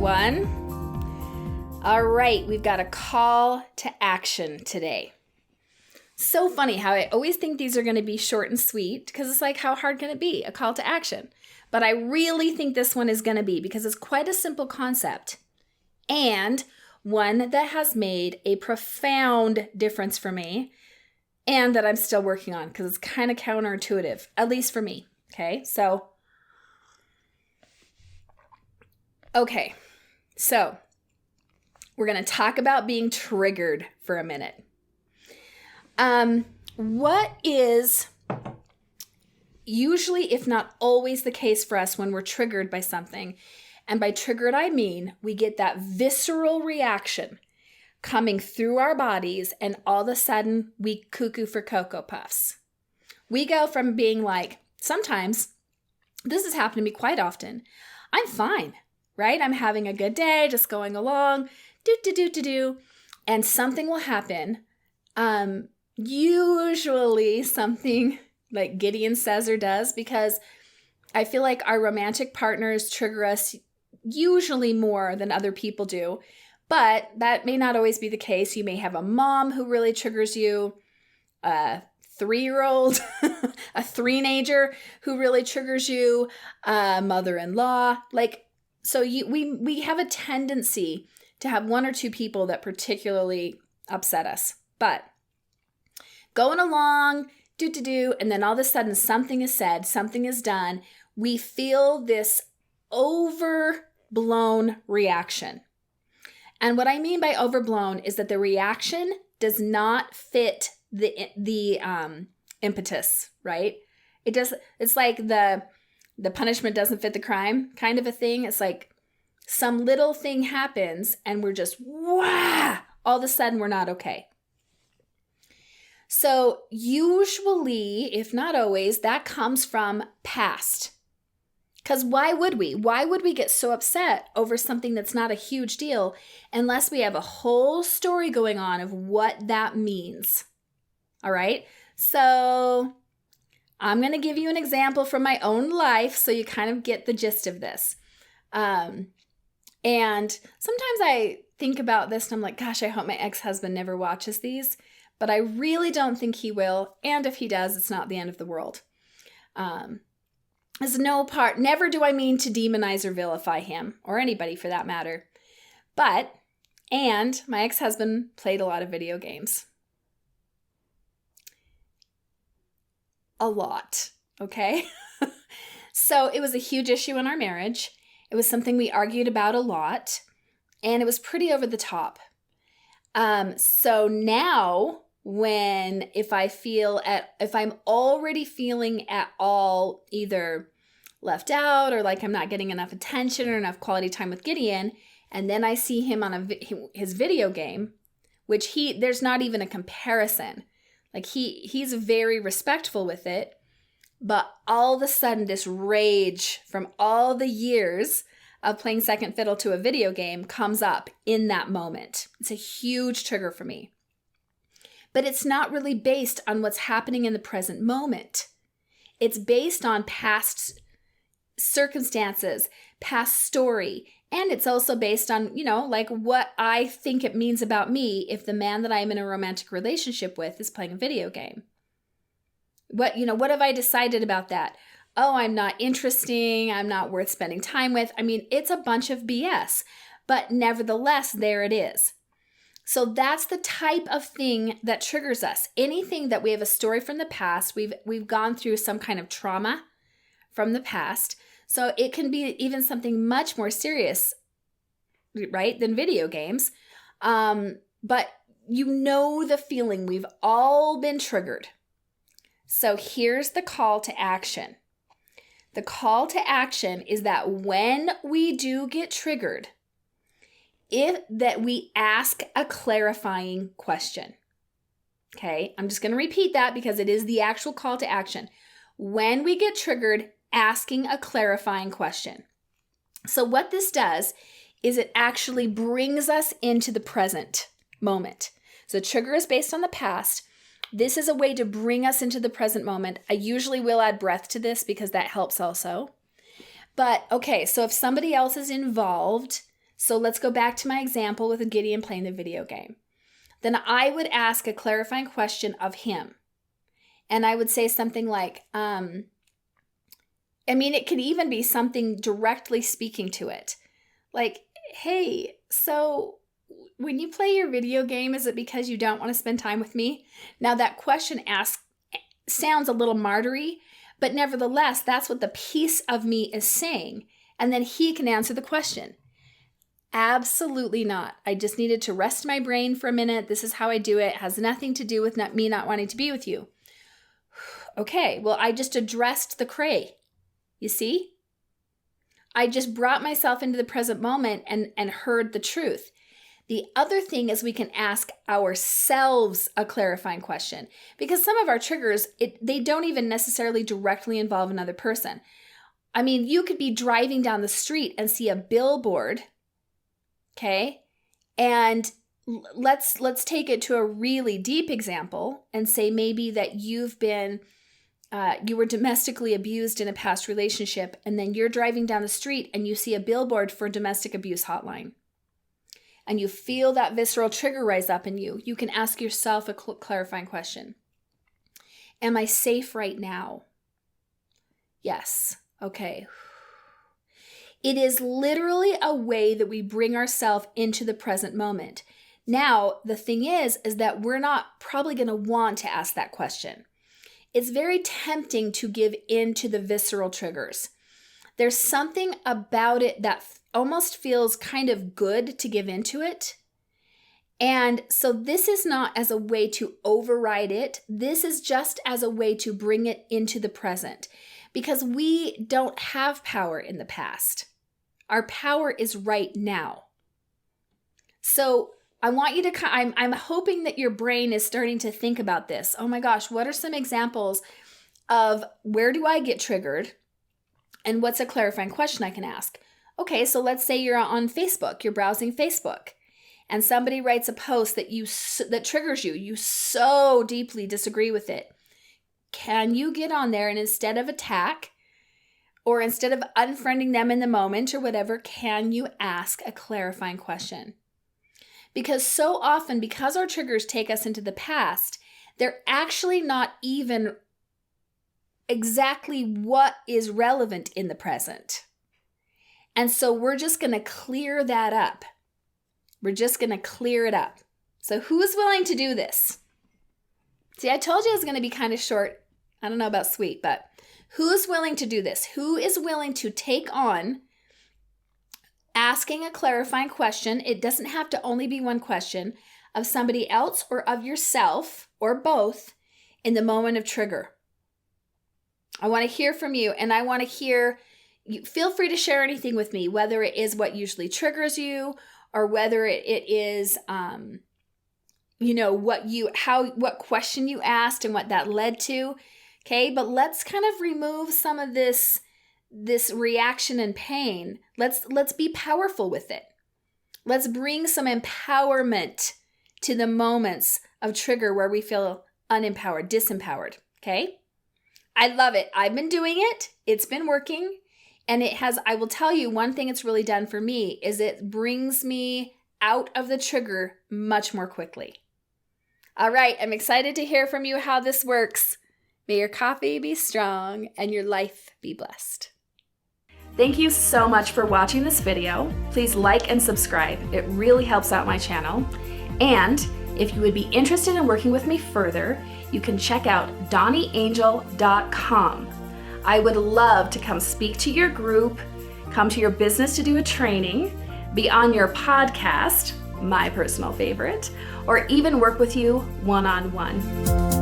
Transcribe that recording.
everyone. All right, we've got a call to action today. So funny how I always think these are going to be short and sweet because it's like, how hard can it be? A call to action. But I really think this one is going to be because it's quite a simple concept and one that has made a profound difference for me and that I'm still working on because it's kind of counterintuitive, at least for me. Okay, so we're going to talk about being triggered for a minute. What is usually, if not always, the case for us when we're triggered by something? And by triggered, I mean we get that visceral reaction coming through our bodies, and all of a sudden we cuckoo for Cocoa Puffs. We go from being like, sometimes, this has happened to me quite often, I'm fine, right? I'm having a good day, just going along, and something will happen. Usually something like Gideon says or does, because I feel like our romantic partners trigger us usually more than other people do, but that may not always be the case. You may have a mom who really triggers you, a 3-year-old, a 3-nager who really triggers you, a mother-in-law. So we have a tendency to have one or two people that particularly upset us, but going along, and then all of a sudden something is said, something is done. We feel this overblown reaction. And what I mean by overblown is that the reaction does not fit the impetus, right? It's like the punishment doesn't fit the crime kind of a thing. It's like some little thing happens and we're just, wow, all of a sudden we're not okay. So usually, if not always, that comes from past. Because why would we? Why would we get so upset over something that's not a huge deal unless we have a whole story going on of what that means? All right? So I'm going to give you an example from my own life so you kind of get the gist of this. And sometimes I think about this and I'm like, gosh, I hope my ex-husband never watches these. But I really don't think he will. And if he does, it's not the end of the world. Never do I mean to demonize or vilify him or anybody for that matter. And my ex-husband played a lot of video games. A lot. Okay. So it was a huge issue in our marriage. It was something we argued about a lot and it was pretty over the top. So now if I'm already feeling at all either left out or like I'm not getting enough attention or enough quality time with Gideon, and then I see him on his video game, which there's not even a comparison. Like he's very respectful with it, but all of a sudden this rage from all the years of playing second fiddle to a video game comes up in that moment. It's a huge trigger for me. But it's not really based on what's happening in the present moment. It's based on past circumstances, past story, and it's also based on, like what I think it means about me if the man that I'm in a romantic relationship with is playing a video game. What have I decided about that? Oh, I'm not interesting. I'm not worth spending time with. I mean, it's a bunch of BS, but nevertheless, there it is. So that's the type of thing that triggers us. Anything that we have a story from the past, we've gone through some kind of trauma from the past. So it can be even something much more serious, right, than video games. But the feeling. We've all been triggered. So here's the call to action. The call to action is that when we do get triggered, we ask a clarifying question. Okay, I'm just going to repeat that because it is the actual call to action. When we get triggered, asking a clarifying question. So what this does is it actually brings us into the present moment. So trigger is based on the past. This is a way to bring us into the present moment. I usually will add breath to this because that helps also. But okay, so if somebody else is involved, So let's go back to my example with Gideon playing the video game. Then I would ask a clarifying question of him. And I would say something like, it could even be something directly speaking to it. Like, hey, so when you play your video game, is it because you don't want to spend time with me? Now that question sounds a little martyry, but nevertheless, that's what the piece of me is saying. And then he can answer the question. Absolutely not. I just needed to rest my brain for a minute. This is how I do it. It has nothing to do with me not wanting to be with you. Okay, well, I just addressed the cray. You see? I just brought myself into the present moment and heard the truth. The other thing is we can ask ourselves a clarifying question, because some of our triggers, they don't even necessarily directly involve another person. I mean, you could be driving down the street and see a billboard, okay? And let's take it to a really deep example and say maybe that you were domestically abused in a past relationship, and then you're driving down the street and you see a billboard for domestic abuse hotline. And you feel that visceral trigger rise up in you. You can ask yourself a clarifying question. Am I safe right now? Yes. Okay. It is literally a way that we bring ourselves into the present moment. Now, the thing is that we're not probably going to want to ask that question. It's very tempting to give in to the visceral triggers. There's something about it that almost feels kind of good to give into it. And so this is not as a way to override it. This is just as a way to bring it into the present, because we don't have power in the past. Our power is right now. So I want you to, I'm hoping that your brain is starting to think about this. Oh my gosh, what are some examples of where do I get triggered? And what's a clarifying question I can ask? Okay, so let's say you're on Facebook, you're browsing Facebook, and somebody writes a post that triggers you. You so deeply disagree with it. Can you get on there and instead of attack, or instead of unfriending them in the moment or whatever, can you ask a clarifying question? Because so often, because our triggers take us into the past, they're actually not even exactly what is relevant in the present. And so we're just going to clear that up. We're just going to clear it up. So who's willing to do this? See, I told you it was going to be kind of short. I don't know about sweet, but who's willing to do this? Who is willing to take on asking a clarifying question? It doesn't have to only be one question, of somebody else or of yourself or both in the moment of trigger. I want to hear from you, and I want to hear you. Feel free to share anything with me, whether it is what usually triggers you or whether it is what question you asked and what that led to. Okay, but let's kind of remove some of this reaction and pain. Let's be powerful with it. Let's bring some empowerment to the moments of trigger where we feel unempowered, disempowered. Okay? I love it. I've been doing it. It's been working. And I will tell you, one thing it's really done for me is it brings me out of the trigger much more quickly. All right, I'm excited to hear from you how this works. May your coffee be strong and your life be blessed. Thank you so much for watching this video. Please like and subscribe. It really helps out my channel. And if you would be interested in working with me further, you can check out DawniAngel.com. I would love to come speak to your group, come to your business to do a training, be on your podcast, my personal favorite, or even work with you one-on-one.